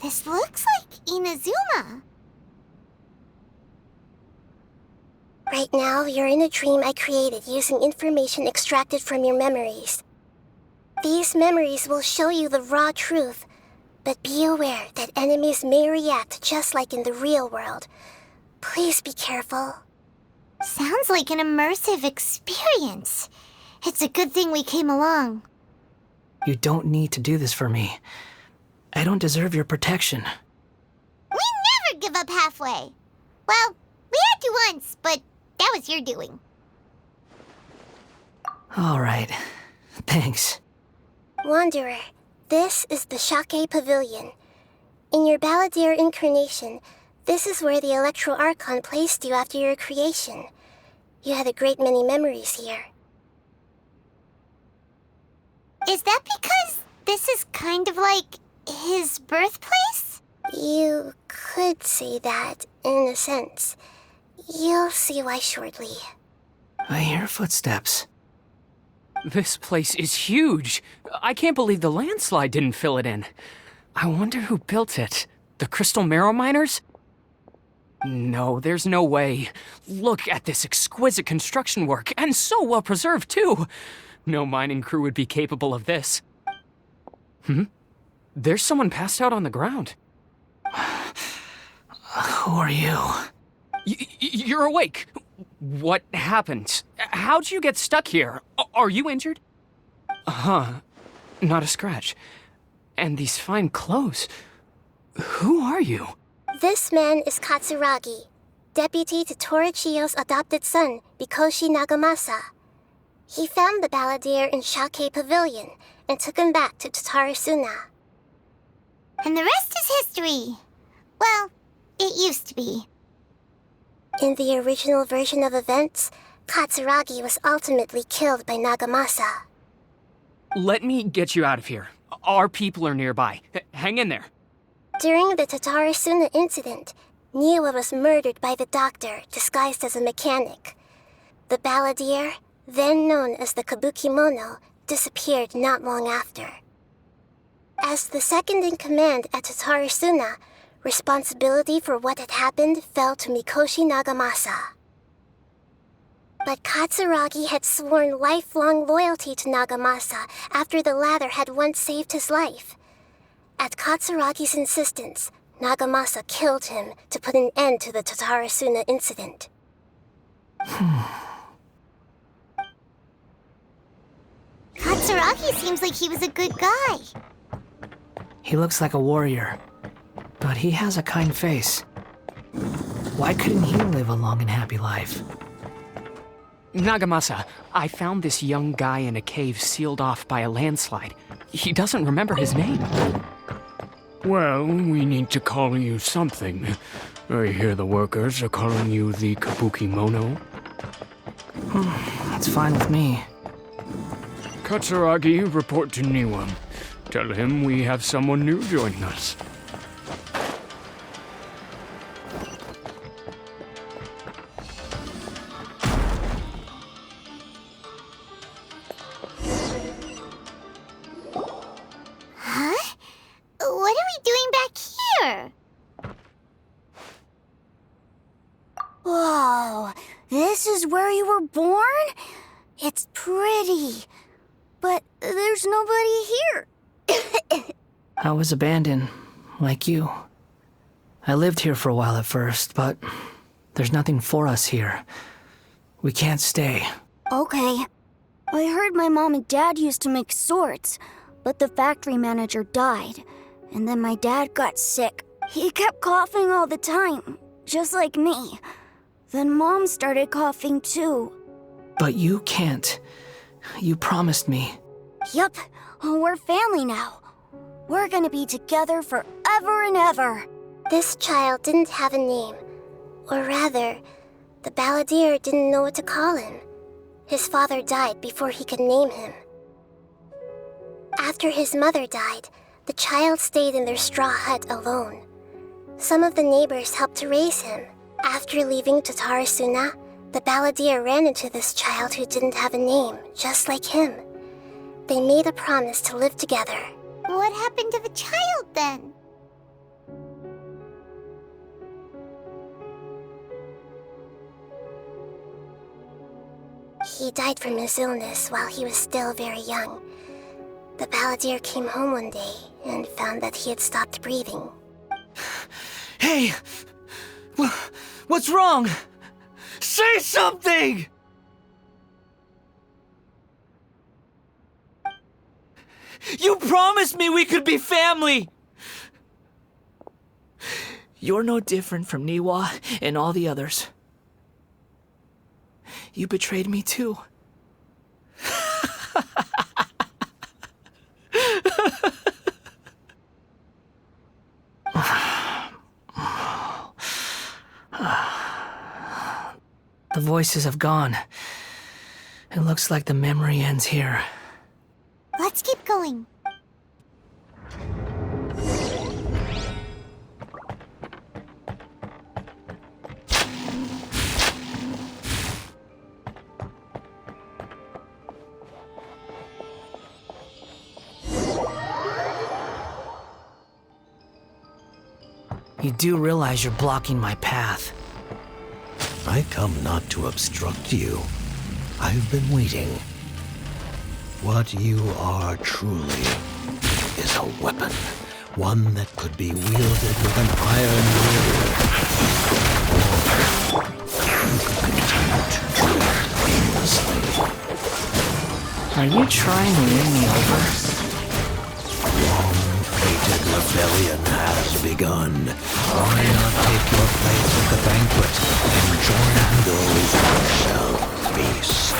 This looks like Inazuma. Right now, you're in a dream I created using information extracted from your memories. These memories will show you the raw truth, but be aware that enemies may react just like in the real world. Please be careful. Sounds like an immersive experience. It's a good thing we came along. You don't need to do this for me. I don't deserve your protection. We never give up halfway. Well, we had to once, but that was your doing. All right. Thanks. Wanderer, this is the Shake Pavilion. In your Balladeer incarnation, this is where the Electro Archon placed you after your creation. You had a great many memories here. Is that because this is kind of like his birthplace? You could say that, in a sense. You'll see why shortly. I hear footsteps. This place is huge. I can't believe the landslide didn't fill it in. I wonder who built it. The Crystal Marrow Miners? No, there's no way. Look at this exquisite construction work, and so well preserved, too. No mining crew would be capable of this. There's someone passed out on the ground. Who are you? You're awake. What happened? How'd you get stuck here? Are you injured? Not a scratch. And these fine clothes. Who are you? This man is Katsuragi, deputy to Torichiyo's adopted son, Mikoshi Nagamasa. He found the Balladeer in Shake Pavilion and took him back to Tatarasuna. And the rest is history. Well, it used to be. In the original version of events, Katsuragi was ultimately killed by Nagamasa. Let me get you out of here. Our people are nearby. Hang in there. During the Tatarasuna incident, Niwa was murdered by the doctor disguised as a mechanic. The Balladeer, then known as the Kabukimono, disappeared not long after. As the second in command at Tatarasuna, responsibility for what had happened fell to Mikoshi Nagamasa. But Katsuragi had sworn lifelong loyalty to Nagamasa after the latter had once saved his life. At Katsuragi's insistence, Nagamasa killed him to put an end to the Tatarasuna incident. Katsuragi seems like he was a good guy. He looks like a warrior, but he has a kind face. Why couldn't he live a long and happy life? Nagamasa, I found this young guy in a cave sealed off by a landslide. He doesn't remember his name. Well, we need to call you something. I hear the workers are calling you the Kabukimono. That's fine with me. Katsuragi, report to Niwa. Tell him we have someone new joining us. Huh? What are we doing back here? Whoa, this is where you were born? It's pretty, but there's nobody here. I was abandoned, like you. I lived here for a while at first, but there's nothing for us here. We can't stay. Okay. I heard my mom and dad used to make swords, but the factory manager died, and then my dad got sick. He kept coughing all the time, just like me. Then Mom started coughing too. But you can't. You promised me. Yup, we're family now. We're gonna be together forever and ever. This child didn't have a name. Or rather, the Balladeer didn't know what to call him. His father died before he could name him. After his mother died, the child stayed in their straw hut alone. Some of the neighbors helped to raise him. After leaving Tatarasuna, the Balladeer ran into this child who didn't have a name, just like him. They made a promise to live together. What happened to the child then? He died from his illness while he was still very young. The balladeer came home one day and found that he had stopped breathing. Hey! What's wrong? Say something! You promised me we could be family! You're no different from Niwa and all the others. You betrayed me too. The voices have gone. It looks like the memory ends here. Let's keep going. You do realize you're blocking my path. I come not to obstruct you. I've been waiting. What you are truly is a weapon. One that could be wielded with an iron will. Or you could continue to drift aimlessly. Are you trying to win me over? Long-fated rebellion has begun. Why not take your place at the banquet and join those who shall feast?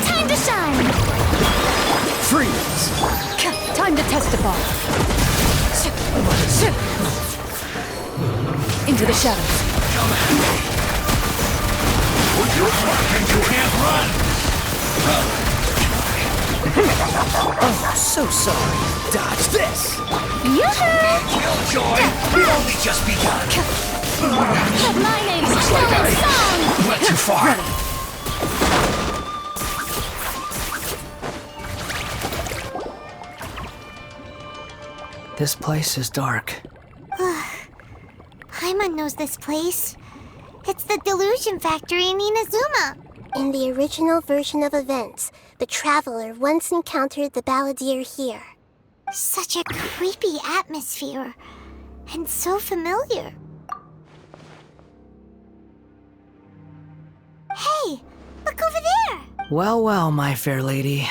Time to shine! Freeze! Time to testify. Into the shadows. Put your mark and you can't run! Oh, so sorry. Dodge this! Yoo-hoo! Killjoy! We've only just begun! My name's Chilling Song! Went too far! This place is dark. Paimon knows this place. It's the Delusion Factory in Inazuma. In the original version of events, the traveler once encountered the balladeer here. Such a creepy atmosphere. And so familiar. Hey, look over there! Well, well, my fair lady.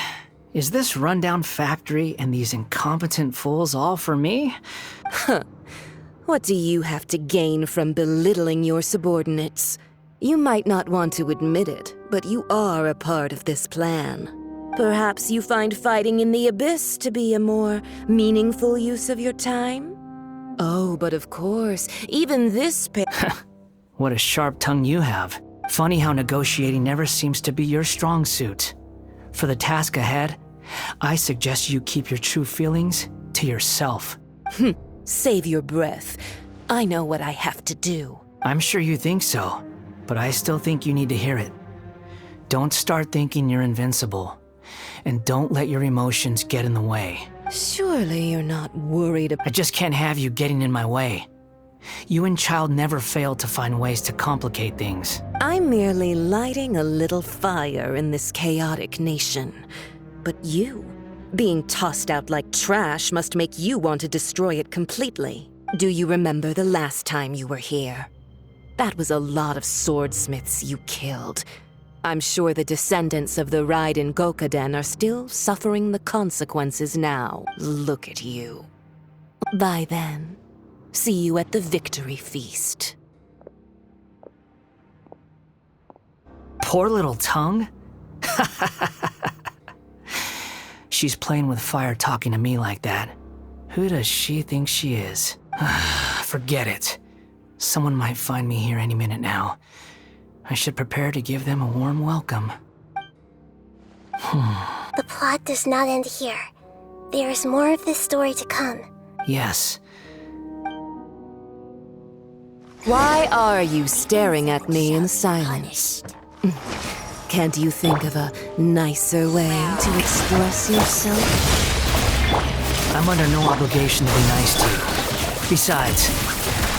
Is this rundown factory and these incompetent fools all for me? What do you have to gain from belittling your subordinates? You might not want to admit it, but you are a part of this plan. Perhaps you find fighting in the abyss to be a more meaningful use of your time? Oh, but of course, even this What a sharp tongue you have. Funny how negotiating never seems to be your strong suit. For the task ahead, I suggest you keep your true feelings to yourself. Save your breath. I know what I have to do. I'm sure you think so, but I still think you need to hear it. Don't start thinking you're invincible, and don't let your emotions get in the way. Surely you're not worried about— I just can't have you getting in my way. You and Child never fail to find ways to complicate things. I'm merely lighting a little fire in this chaotic nation. But you, being tossed out like trash, must make you want to destroy it completely. Do you remember the last time you were here? That was a lot of swordsmiths you killed. I'm sure the descendants of the Raiden Gokaden are still suffering the consequences now. Look at you. Bye then. See you at the victory feast. Poor little tongue? She's playing with fire talking to me like that. Who does she think she is? Forget it. Someone might find me here any minute now. I should prepare to give them a warm welcome. The plot does not end here. There is more of this story to come. Yes. Why are you staring at me in silence? Can't you think of a nicer way to express yourself? I'm under no obligation to be nice to you. Besides,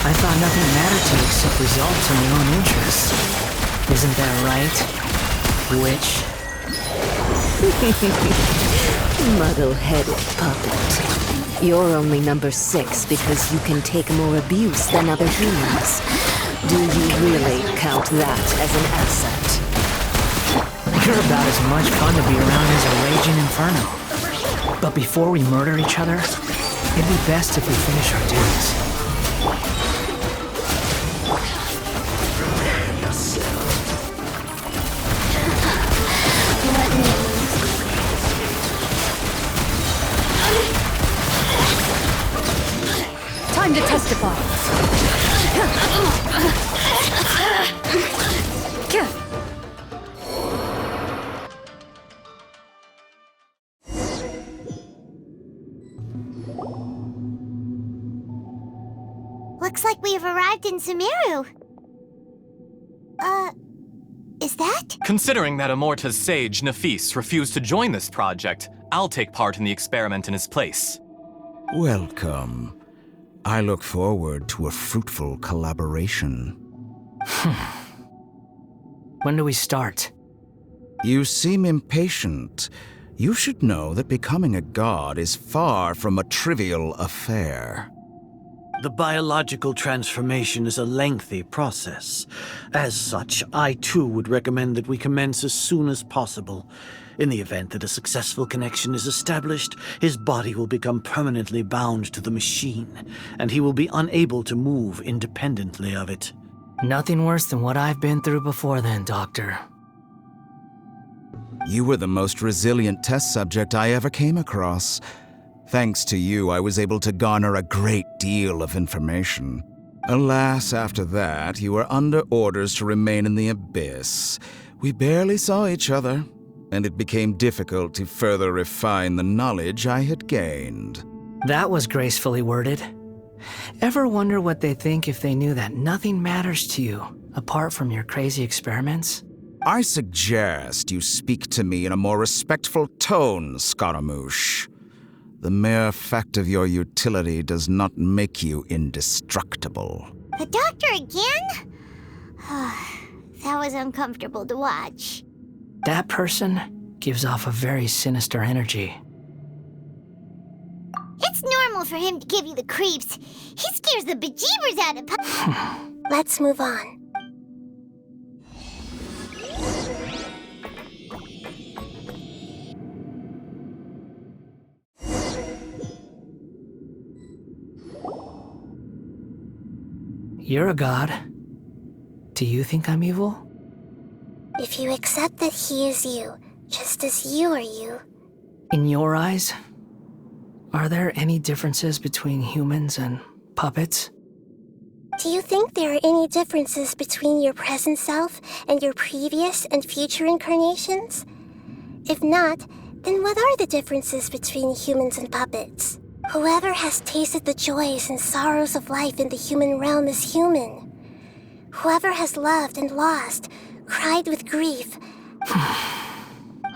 I thought nothing mattered to you except results and your own interests. Isn't that right, witch? Muddle-headed puppet. You're only number 6 because you can take more abuse than other humans. Do you really count that as an asset? You're about as much fun to be around as a raging inferno. But before we murder each other, it'd be best if we finish our duties. Time to testify. Looks like we've arrived in Sumeru. Is that? Considering that Amorta's sage, Nafis, refused to join this project, I'll take part in the experiment in his place. Welcome. I look forward to a fruitful collaboration. When do we start? You seem impatient. You should know that becoming a god is far from a trivial affair. The biological transformation is a lengthy process. As such, I too would recommend that we commence as soon as possible. In the event that a successful connection is established, his body will become permanently bound to the machine, and he will be unable to move independently of it. Nothing worse than what I've been through before then, Doctor. You were the most resilient test subject I ever came across. Thanks to you, I was able to garner a great deal of information. Alas, after that, you were under orders to remain in the abyss. We barely saw each other, and it became difficult to further refine the knowledge I had gained. That was gracefully worded. Ever wonder what they think if they knew that nothing matters to you, apart from your crazy experiments? I suggest you speak to me in a more respectful tone, Scaramouche. The mere fact of your utility does not make you indestructible. The doctor again? That was uncomfortable to watch. That person gives off a very sinister energy. It's normal for him to give you the creeps. He scares the bejeebers out of Let's move on. You're a god. Do you think I'm evil? If you accept that he is you, just as you are you. In your eyes, are there any differences between humans and puppets? Do you think there are any differences between your present self and your previous and future incarnations? If not, then what are the differences between humans and puppets? Whoever has tasted the joys and sorrows of life in the human realm is human. Whoever has loved and lost, cried with grief.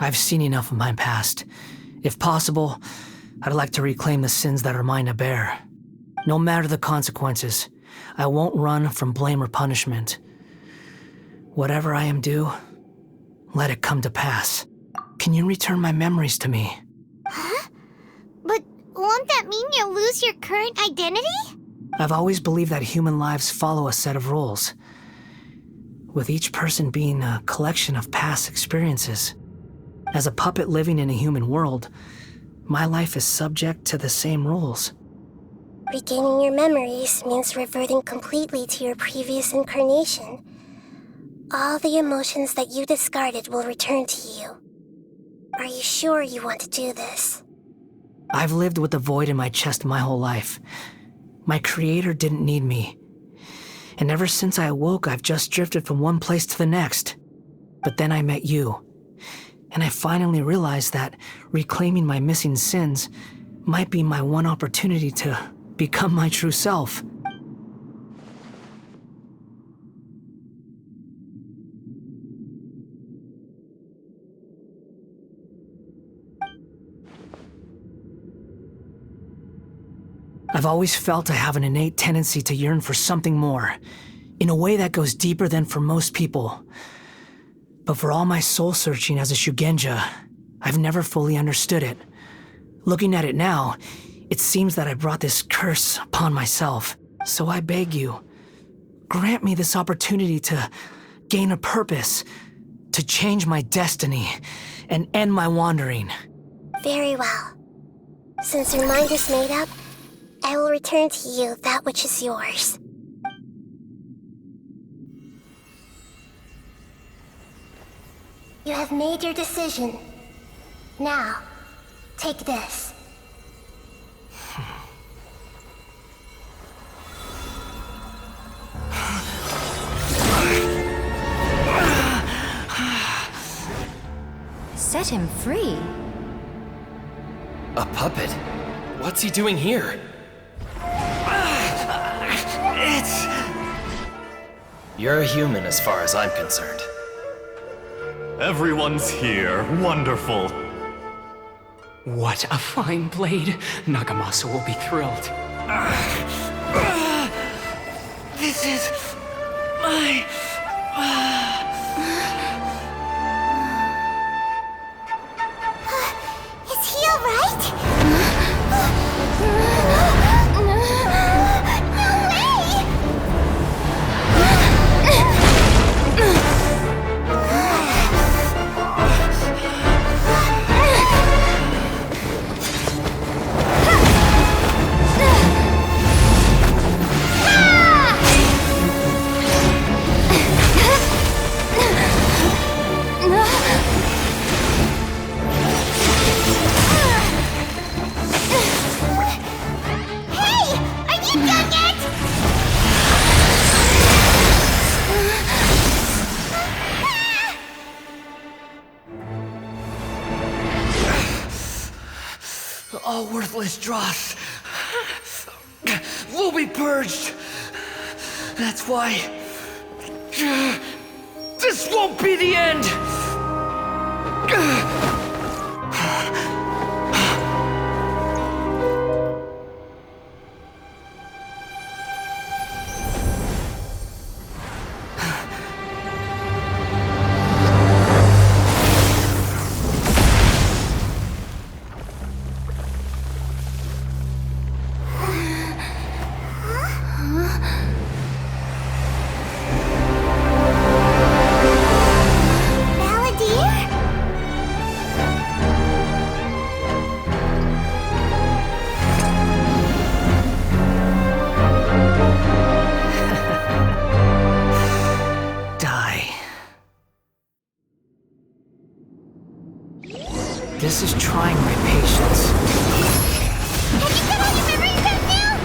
I've seen enough of my past. If possible, I'd like to reclaim the sins that are mine to bear. No matter the consequences, I won't run from blame or punishment. Whatever I am due, let it come to pass. Can you return my memories to me? Huh? But won't that mean you'll lose your current identity? I've always believed that human lives follow a set of rules, with each person being a collection of past experiences. As a puppet living in a human world, my life is subject to the same rules. Regaining your memories means reverting completely to your previous incarnation. All the emotions that you discarded will return to you. Are you sure you want to do this? I've lived with the void in my chest my whole life. My creator didn't need me. And ever since I awoke, I've just drifted from one place to the next. But then I met you. And I finally realized that reclaiming my missing sins might be my one opportunity to become my true self. I've always felt I have an innate tendency to yearn for something more, in a way that goes deeper than for most people. But for all my soul-searching as a Shugenja, I've never fully understood it. Looking at it now, it seems that I brought this curse upon myself. So I beg you, grant me this opportunity to gain a purpose, to change my destiny, and end my wandering. Very well. Since your mind is made up, I will return to you that which is yours. You have made your decision. Now, take this. Set him free? A puppet? What's he doing here? You're a human as far as I'm concerned. Everyone's here. Wonderful. What a fine blade. Nagamasa will be thrilled. This is my... Is he alright? All worthless dross will be purged. That's why this won't be the end. This is trying my patience. Have you got all your memories back now?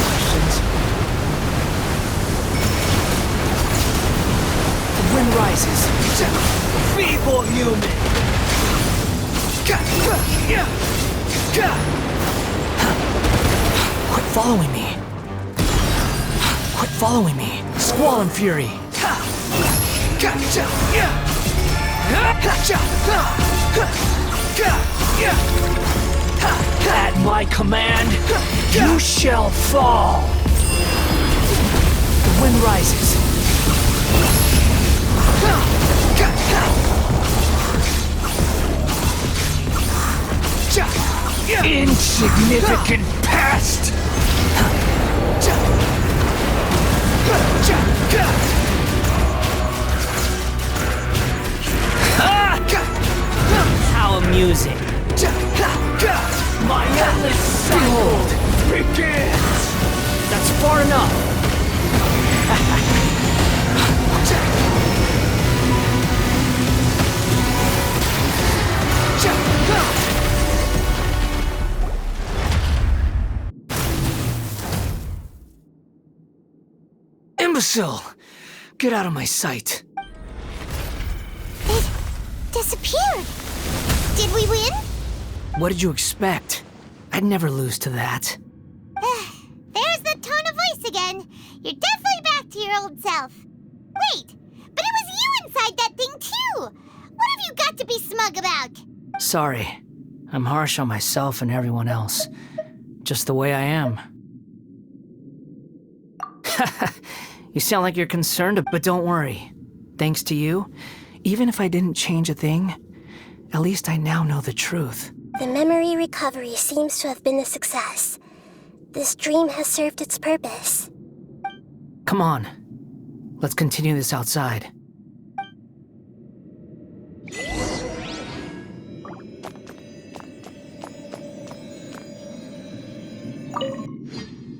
Questions? The wind rises. Feeble human! Quit following me. Quit following me. Squall and fury. At my command, you shall fall. The wind rises. Insignificant pest. How amusing. My endless cycle begins. That's far enough. Imbecile! Get out of my sight. It disappeared. Did we win? What did you expect? I'd never lose to that. There's the tone of voice again. You're definitely back to your old self. Wait, but it was you inside that thing too. What have you got to be smug about? Sorry. I'm harsh on myself and everyone else. Just the way I am. You sound like you're concerned, but don't worry. Thanks to you, even if I didn't change a thing, at least I now know the truth. The memory recovery seems to have been a success. This dream has served its purpose. Come on. Let's continue this outside.